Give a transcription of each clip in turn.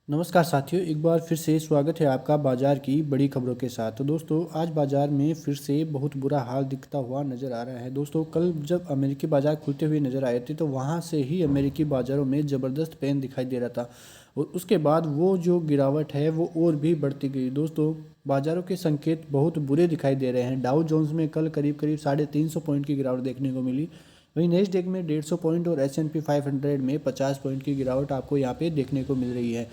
नमस्कार साथियों, एक बार फिर से स्वागत है आपका बाजार की बड़ी खबरों के साथ। तो दोस्तों, आज बाजार में फिर से बहुत बुरा हाल दिखता हुआ नज़र आ रहा है। दोस्तों, कल जब अमेरिकी बाजार खुलते हुए नज़र आए थे तो वहां से ही अमेरिकी बाज़ारों में ज़बरदस्त पेन दिखाई दे रहा था और उसके बाद वो जो गिरावट है वो और भी बढ़ती गई। दोस्तों, बाज़ारों के संकेत बहुत बुरे दिखाई दे रहे हैं। डाउ जोन्स में कल करीब करीब 350 पॉइंट की गिरावट देखने को मिली। वहीं नेस्डेक में 150 पॉइंट और S&P 500 में 50 पॉइंट की गिरावट आपको यहाँ पे देखने को मिल रही है।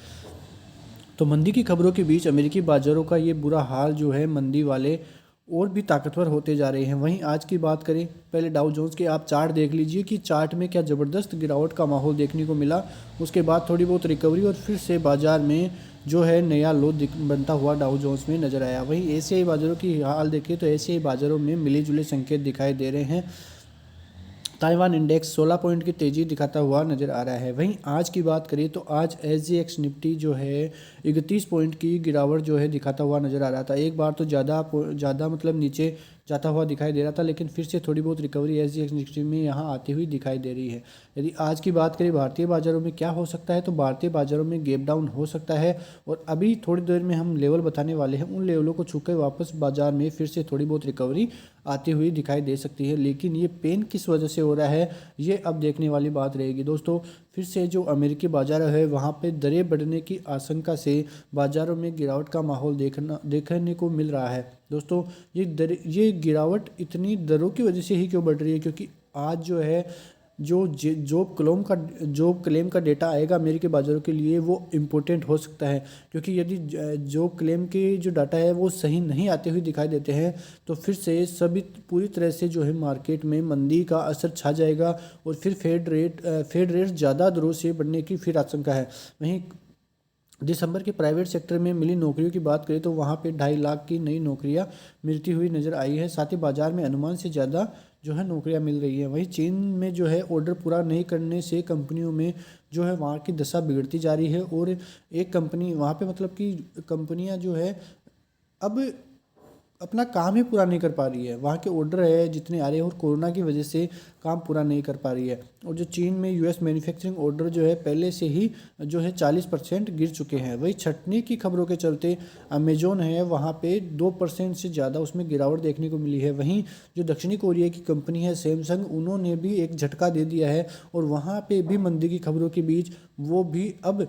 तो मंदी की खबरों के बीच अमेरिकी बाजारों का ये बुरा हाल जो है, मंदी वाले और भी ताकतवर होते जा रहे हैं। वहीं आज की बात करें, पहले डाउ जोन्स के आप चार्ट देख लीजिए कि चार्ट में क्या ज़बरदस्त गिरावट का माहौल देखने को मिला। उसके बाद थोड़ी बहुत रिकवरी और फिर से बाजार में जो है नया लो बनता हुआ डाउ जोन्स में नज़र आया। वहीं एशियाई बाजारों की हाल देखें तो एशियाई बाजारों में मिले जुले संकेत दिखाई दे रहे हैं। ताइवान इंडेक्स 16 पॉइंट की तेज़ी दिखाता हुआ नज़र आ रहा है। वहीं आज की बात करें तो आज SGX निफ्टी जो है 31 पॉइंट की गिरावट जो है दिखाता हुआ नज़र आ रहा था। एक बार तो ज़्यादा मतलब नीचे जाता हुआ दिखाई दे रहा था, लेकिन फिर से थोड़ी बहुत रिकवरी SGX निफ्टी में यहाँ आती हुई दिखाई दे रही है। यदि आज की बात करें भारतीय बाज़ारों में क्या हो सकता है, तो भारतीय बाज़ारों में गैप डाउन हो सकता है और अभी थोड़ी देर में हम लेवल बताने वाले हैं। उन लेवलों को छूकर वापस बाजार में फिर से थोड़ी बहुत रिकवरी आती हुई दिखाई दे सकती है। लेकिन ये पेन किस वजह से हो रहा है, ये अब देखने वाली बात रहेगी। दोस्तों, फिर से जो अमेरिकी बाजार है वहाँ पे दरें बढ़ने की आशंका से बाज़ारों में गिरावट का माहौल देखने को मिल रहा है। दोस्तों, ये गिरावट इतनी दरों की वजह से ही क्यों बढ़ रही है, क्योंकि आज जो है जॉब क्लेम का डेटा आएगा अमेरिकी बाज़ारों के लिए, वो इम्पोर्टेंट हो सकता है। क्योंकि यदि जॉब क्लेम के जो डाटा है वो सही नहीं आते हुए दिखाई देते हैं तो फिर से सभी पूरी तरह से जो है मार्केट में मंदी का असर छा जाएगा और फिर फेड रेट ज़्यादा दरों से बढ़ने की फिर आशंका है। वहीं दिसंबर के प्राइवेट सेक्टर में मिली नौकरियों की बात करें तो वहाँ पे 2.5 लाख की नई नौकरियाँ मिलती हुई नज़र आई है। साथ ही बाजार में अनुमान से ज़्यादा जो है नौकरियाँ मिल रही हैं। वहीं चीन में जो है ऑर्डर पूरा नहीं करने से कंपनियों में जो है वहाँ की दशा बिगड़ती जा रही है और एक कंपनी वहाँ पे मतलब कि कंपनियाँ जो है अब अपना काम ही पूरा नहीं कर पा रही है। वहाँ के ऑर्डर है जितने आ रहे हैं और कोरोना की वजह से काम पूरा नहीं कर पा रही है। और जो चीन में US मैन्युफैक्चरिंग ऑर्डर जो है पहले से ही जो है 40% गिर चुके हैं। वही छटनी की खबरों के चलते अमेजोन है वहाँ पे 2% से ज़्यादा उसमें गिरावट देखने को मिली है। वहीं जो दक्षिणी कोरिया की कंपनी है सैमसंग, उन्होंने भी एक झटका दे दिया है और वहाँ पे भी मंदी की खबरों के बीच वो भी अब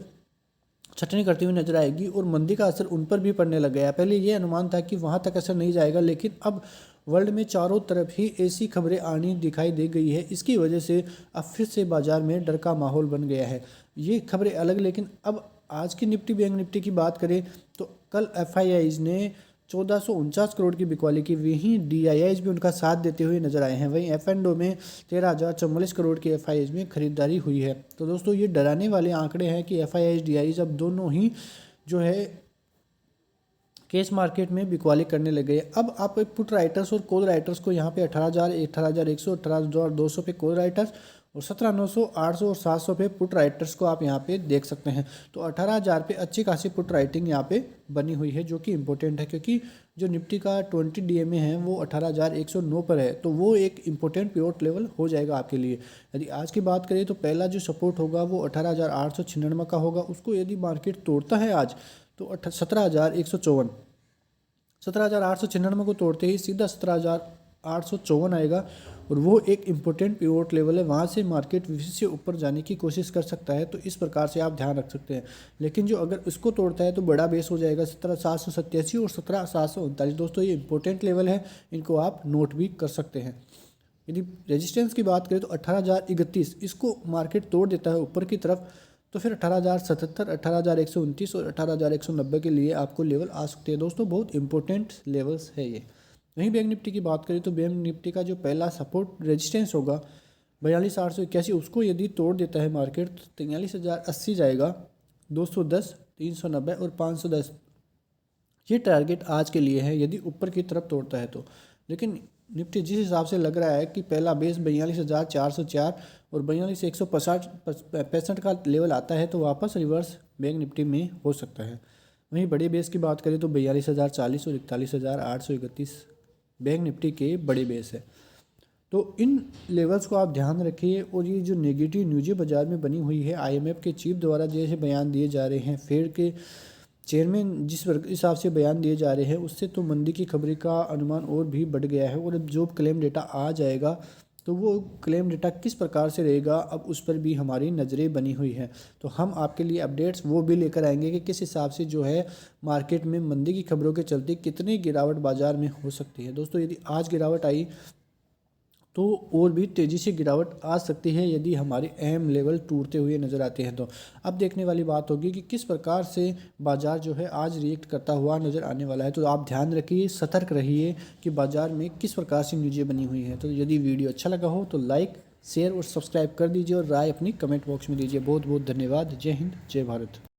छटनी करती हुई नजर आएगी और मंदी का असर उन पर भी पड़ने लग गया। पहले ये अनुमान था कि वहाँ तक असर नहीं जाएगा, लेकिन अब वर्ल्ड में चारों तरफ ही ऐसी खबरें आनी दिखाई दे गई है। इसकी वजह से अब फिर से बाजार में डर का माहौल बन गया है। ये खबरें अलग, लेकिन अब आज की निफ्टी बैंक निफ्टी की बात करें तो कल FIIs ने 1449 करोड़ की बिकवाली की। वहीं DIIs भी उनका साथ देते हुए नजर आए हैं। वहीं F&O में 13,044 करोड़ की FIIs में खरीदारी हुई है। तो दोस्तों, ये डराने वाले आंकड़े हैं कि FIIs DIIs अब दोनों ही जो है केस मार्केट में बिकवाली करने लगे। अब आप पुट राइटर्स और कॉल राइटर्स को यहाँ पे 18,000, 18,100, 18,200 पे कॉल राइटर्स और 17,900, 800 और 700 पे पुट राइटर्स को आप यहाँ पे देख सकते हैं। तो 18,000 पे अच्छी खासी पुट राइटिंग यहाँ पे बनी हुई है, जो कि इम्पोर्टेंट है क्योंकि जो निफ्टी का 20 DMA है वो 18,109 पर है। तो वो एक इम्पोर्टेंट पिवोट लेवल हो जाएगा आपके लिए। यदि आज की बात करें तो पहला जो सपोर्ट होगा वो 18,896 का होगा। उसको यदि मार्केट तोड़ता है आज तो 17,896 को तोड़ते ही सीधा 17,854 आएगा और वो एक इम्पोर्टेंट पिवोट लेवल है। वहाँ से मार्केट फिर से ऊपर जाने की कोशिश कर सकता है। तो इस प्रकार से आप ध्यान रख सकते हैं। लेकिन जो अगर इसको तोड़ता है तो बड़ा बेस हो जाएगा 17,787 और 17,739। दोस्तों, ये इंपॉर्टेंट लेवल है, इनको आप नोट भी कर सकते हैं। यदि रेजिस्टेंस की बात करें तो 18,031, इसको मार्केट तोड़ देता है ऊपर की तरफ तो फिर 18,077, 18,129 और 18,190 के लिए आपको लेवल आ सकते हैं। दोस्तों, बहुत इंपॉर्टेंट लेवल्स है ये। वहीं बैंक निफ्टी की बात करें तो बैंक निफ्टी का जो पहला सपोर्ट रेजिस्टेंस होगा 42,881, उसको यदि तोड़ देता है मार्केट तो 43,080 जाएगा, 210, 390 और 510। ये टारगेट आज के लिए है यदि ऊपर की तरफ तोड़ता है तो। लेकिन निफ्टी जिस हिसाब से लग रहा है कि पहला बेस 42,404 और 42,165 का लेवल आता है तो वापस रिवर्स बैंक निफ्टी में हो सकता है। वहीं बड़े बेस की बात करें तो 42,040 और 41,831 बैंक निफ्टी के बड़े बेस है। तो इन लेवल्स को आप ध्यान रखिए। और ये जो नेगेटिव न्यूज़ें बाज़ार में बनी हुई है, आईएमएफ के चीफ द्वारा जैसे बयान दिए जा रहे हैं, फेड के चेयरमैन जिस हिसाब से बयान दिए जा रहे हैं, उससे तो मंदी की खबरें का अनुमान और भी बढ़ गया है। और अब जो क्लेम डेटा आ जाएगा तो वो क्लेम डेटा किस प्रकार से रहेगा, अब उस पर भी हमारी नज़रें बनी हुई हैं। तो हम आपके लिए अपडेट्स वो भी लेकर आएंगे कि किस हिसाब से जो है मार्केट में मंदी की खबरों के चलते कितनी गिरावट बाज़ार में हो सकती है। दोस्तों, यदि आज गिरावट आई तो और भी तेज़ी से गिरावट आ सकती है यदि हमारे अहम लेवल टूटते हुए नज़र आते हैं। तो अब देखने वाली बात होगी कि किस प्रकार से बाज़ार जो है आज रिएक्ट करता हुआ नज़र आने वाला है। तो आप ध्यान रखिए, सतर्क रहिए कि बाज़ार में किस प्रकार से न्यूज़ें बनी हुई हैं। तो यदि वीडियो अच्छा लगा हो तो लाइक, शेयर और सब्सक्राइब कर दीजिए और राय अपनी कमेंट बॉक्स में दीजिए। बहुत बहुत धन्यवाद। जय हिंद, जय भारत।